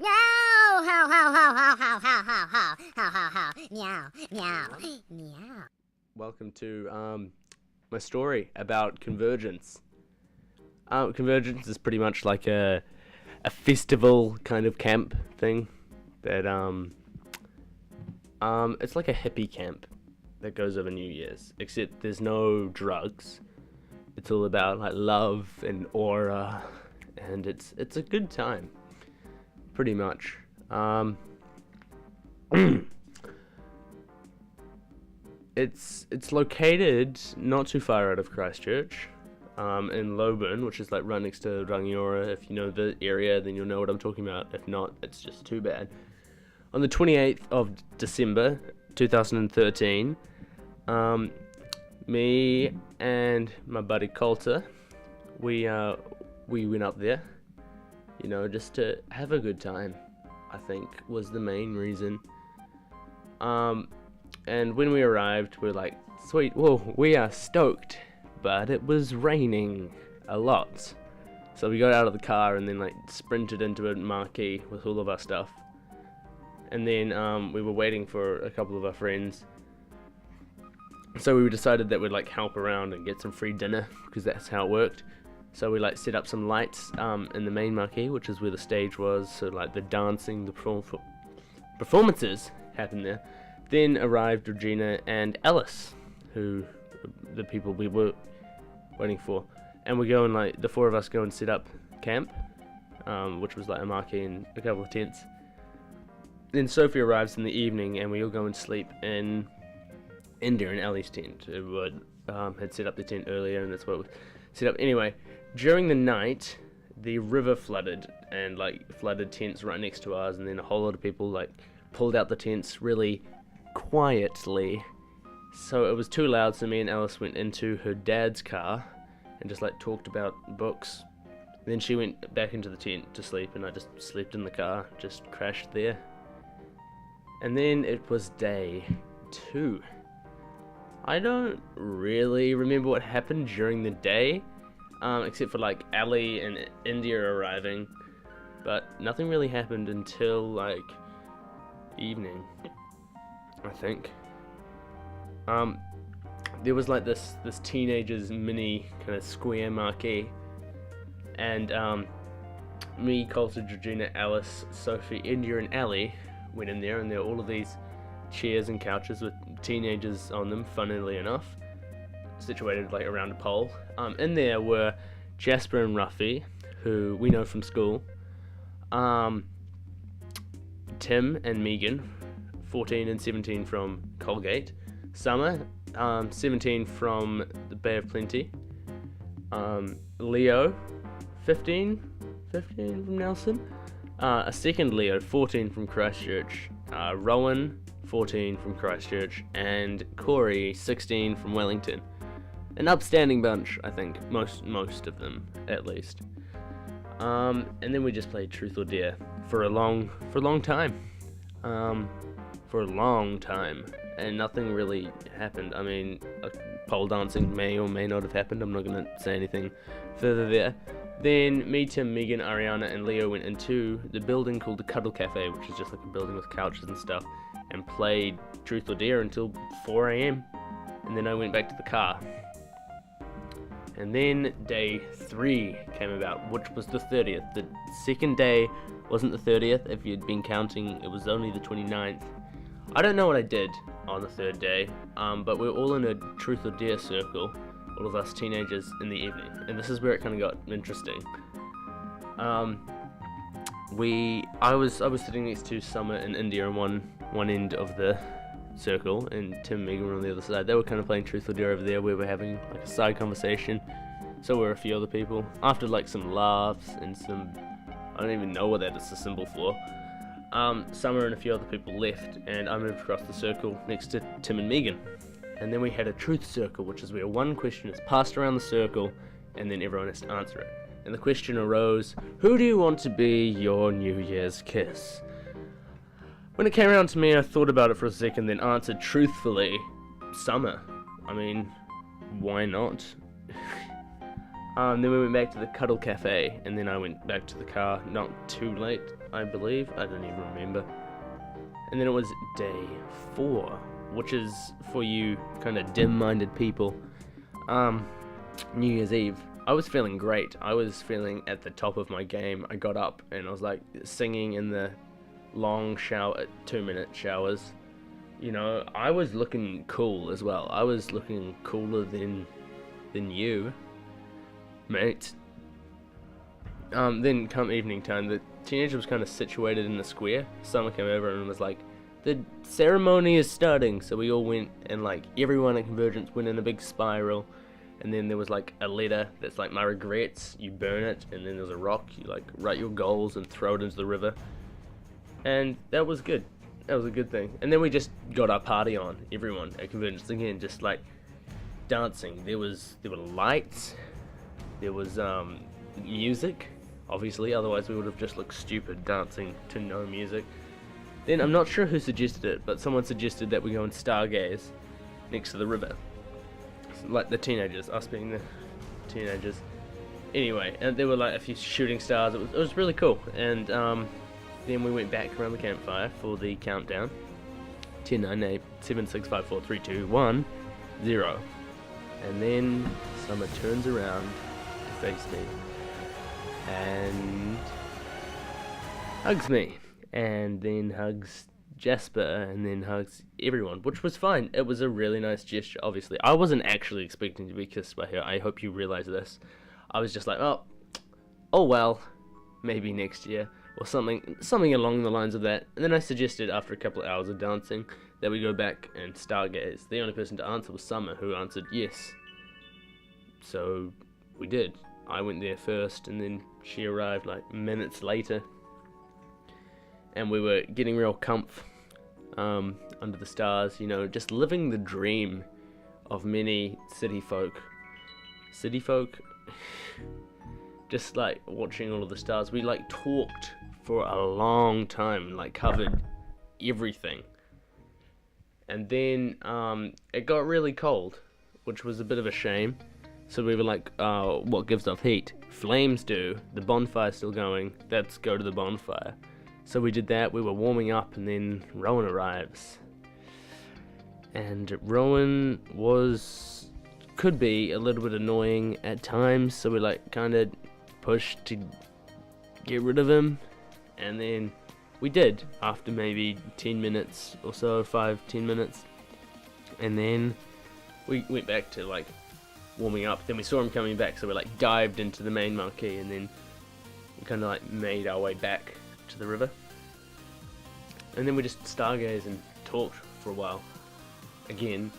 Meow! How, how, how, how, how, how, how, how, how, how, how, meow, meow, meow. Welcome to my story about Convergence. Convergence is pretty much like a festival kind of camp thing that it's like a hippie camp that goes over New Year's, except there's no drugs. It's all about like love and aura, and it's a good time, pretty much. It's located not too far out of Christchurch, in Loburn, which is like right next to Rangiora. If you know the area, then you'll know what I'm talking about. If not, it's just too bad. On the 28th of December 2013, me and my buddy Colter, we went up there, just to have a good time, I think was the main reason. And when we arrived, we were like, sweet, whoa, we are stoked. But it was raining a lot. So we got out of the car and then like sprinted into a marquee with all of our stuff. And then we were waiting for a couple of our friends. So we decided that we'd like help around and get some free dinner, because that's how it worked. So we like set up some lights in the main marquee, which is where the stage was. So like the dancing, the performances happened there. Then arrived Regina and Alice, who the people we were waiting for. And we go and like the four of us go and set up camp, which was like a marquee and a couple of tents. Then Sophie arrives in the evening and we all go and sleep in India and Ali's tent, who had set up the tent earlier, and that's what was set up. Anyway, during the night, the river flooded and like flooded tents right next to ours, and then a whole lot of people like pulled out the tents really quietly. So it was too loud, so me and Alice went into her dad's car and just like talked about books. Then she went back into the tent to sleep, and I just slept in the car, just crashed there. And then it was day 2. I don't really remember what happened during the day, except for like Abley and India arriving, but nothing really happened until like evening, I think. There was like this teenagers mini kind of square marquee, and me, Colter, Georgina, Alice, Sophie, India, and Ali went in there, and there were all of these chairs and couches with teenagers on them, funnily enough, situated like around a pole. In there were Jasper and Ruffy, who we know from school, Tim and Megan, 14 and 17 from Colgate, Summer, 17 from the Bay of Plenty, Leo, 15 from Nelson, a second Leo, 14 from Christchurch, Rowan, 14 from Christchurch, and Corey, 16 from Wellington. An upstanding bunch, I think, most of them, at least. And then we just played Truth or Dare for a long time. And nothing really happened. I mean, pole dancing may or may not have happened. I'm not going to say anything further there. Then me, Tim, Megan, Ariana, and Leo went into the building called the Cuddle Cafe, which is just like a building with couches and stuff, and played Truth or Dare until 4 a.m. And then I went back to the car. And then day 3 came about, which was the 30th. The second day wasn't the 30th. If you'd been counting, it was only the 29th. I don't know what I did on the third day, but we were all in a Truth or Dare circle, all of us teenagers, in the evening. And this is where it kind of got interesting. I was sitting next to Summer and India on one end of the circle, and Tim and Megan were on the other side. They were kind of playing Truth or Dare over there. We were having like a side conversation. So were a few other people. After like some laughs and some, I don't even know what that is a symbol for, Summer and a few other people left, and I moved across the circle next to Tim and Megan. And then we had a truth circle, which is where one question is passed around the circle, and then everyone has to answer it. And the question arose, who do you want to be your New Year's kiss? When it came around to me, I thought about it for a second, then answered truthfully, Summer. I mean, why not? Then we went back to the Cuddle Cafe, and then I went back to the car, not too late, I believe. I don't even remember. And then it was day 4, which is for you kind of dim-minded people. New Year's Eve. I was feeling great. I was feeling at the top of my game. I got up and I was like singing in the long shower, 2-minute showers. You know, I was looking cool as well. I was looking cooler than you, mate. Then come evening time, the teenager was kind of situated in the square. Someone came over and was like, the ceremony is starting. So we all went, and like everyone at Convergence went in a big spiral. And then there was like a letter that's like my regrets. You burn it, and then there's a rock. You like write your goals and throw it into the river. And that was good. That was a good thing. And then we just got our party on. Everyone at Convergence again, just like dancing. There were lights. There was music. Obviously, otherwise we would have just looked stupid dancing to no music. Then I'm not sure who suggested it, but someone suggested that we go and stargaze next to the river. Like the teenagers, us being the teenagers. Anyway, and there were like a few shooting stars. It was really cool. And then we went back around the campfire for the countdown. 10, 9, 8, 7, 6, 5, 4, 3, 2, 1, 0. And then Summer turns around to face me and hugs me, and then hugs Jasper, and then hugs everyone, which was fine. It was a really nice gesture, obviously. I wasn't actually expecting to be kissed by her. I hope you realize this. I was just like, oh well, maybe next year, or something along the lines of that. And then I suggested, after a couple of hours of dancing, that we go back and stargaze. The only person to answer was Summer, who answered yes. So we did. I went there first, and then she arrived like minutes later. And we were getting real comfy under the stars, you know, just living the dream of many city folk. Just like watching all of the stars. We like talked for a long time, like covered everything. And then it got really cold, which was a bit of a shame. So we were like, what gives off heat? Flames do. The bonfire's still going. Let's go to the bonfire. So we did that. We were warming up, and then Rowan arrives. And Rowan could be a little bit annoying at times, so we like kind of pushed to get rid of him. And then we did, after maybe 10 minutes or so, 5-10 minutes. And then we went back to like warming up. Then we saw him coming back, so we like dived into the main marquee, and then we kind of like made our way back to the river. And then we just stargazed and talked for a while. Again,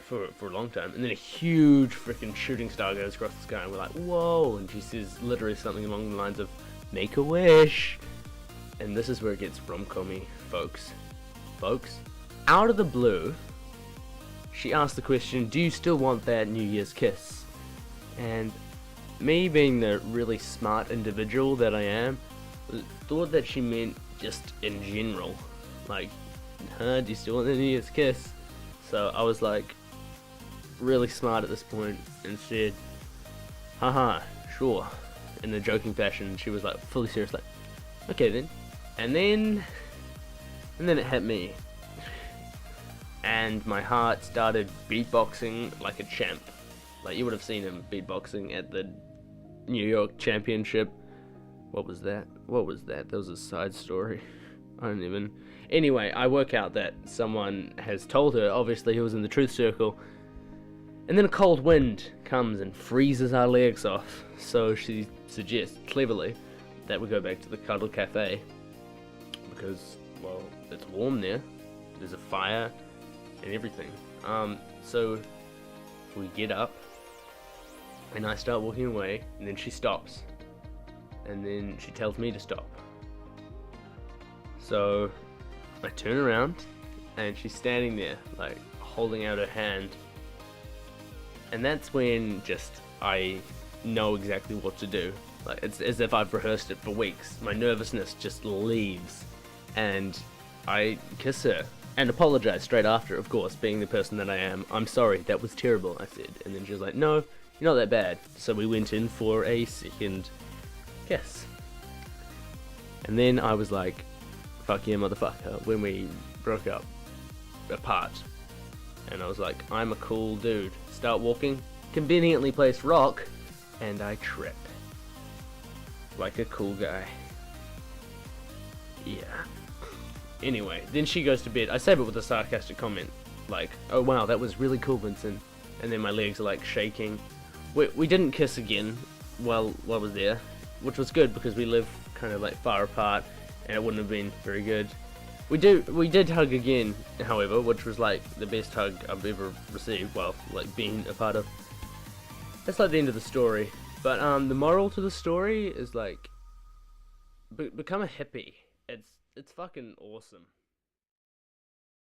for a long time. And then a huge freaking shooting star goes across the sky, and we're like, whoa! And she says literally something along the lines of, make a wish! And this is where it gets rom-com-y, folks. Out of the blue, she asked the question, do you still want that New Year's kiss? And me being the really smart individual that I am, thought that she meant just in general. Like, do you still want the New Year's kiss? So I was like, really smart at this point, and said, haha, sure, in a joking fashion. And she was like, fully serious, like, okay then. And then it hit me. And my heart started beatboxing like a champ. Like, you would have seen him beatboxing at the New York Championship. What was that? That was a side story. I don't even... Anyway, I work out that someone has told her, obviously, who was in the truth circle. And then a cold wind comes and freezes our legs off. So she suggests, cleverly, that we go back to the Cuddle Cafe. Because, well, it's warm there. There's a fire and everything. So we get up, and I start walking away, and then she stops. And then she tells me to stop. So I turn around, and she's standing there, like, holding out her hand. And that's when I know exactly what to do. Like, it's as if I've rehearsed it for weeks. My nervousness just leaves, and I kiss her. And apologize straight after, of course, being the person that I am. I'm sorry, that was terrible, I said. And then she was like, no, you're not that bad. So we went in for a second kiss. And then I was like, fuck yeah, motherfucker, when we broke up, apart. And I was like, I'm a cool dude. Start walking, conveniently placed rock, and I trip. Like a cool guy. Yeah. Anyway, then she goes to bed. I save it with a sarcastic comment, like, oh wow, that was really cool, Vincent. And then my legs are like shaking. We didn't kiss again while I was there, which was good because we live kind of like far apart, and it wouldn't have been very good. We did hug again, however, which was like the best hug I've ever received, well, like being a part of. That's like the end of the story. But the moral to the story is like, become a hippie. It's fucking awesome.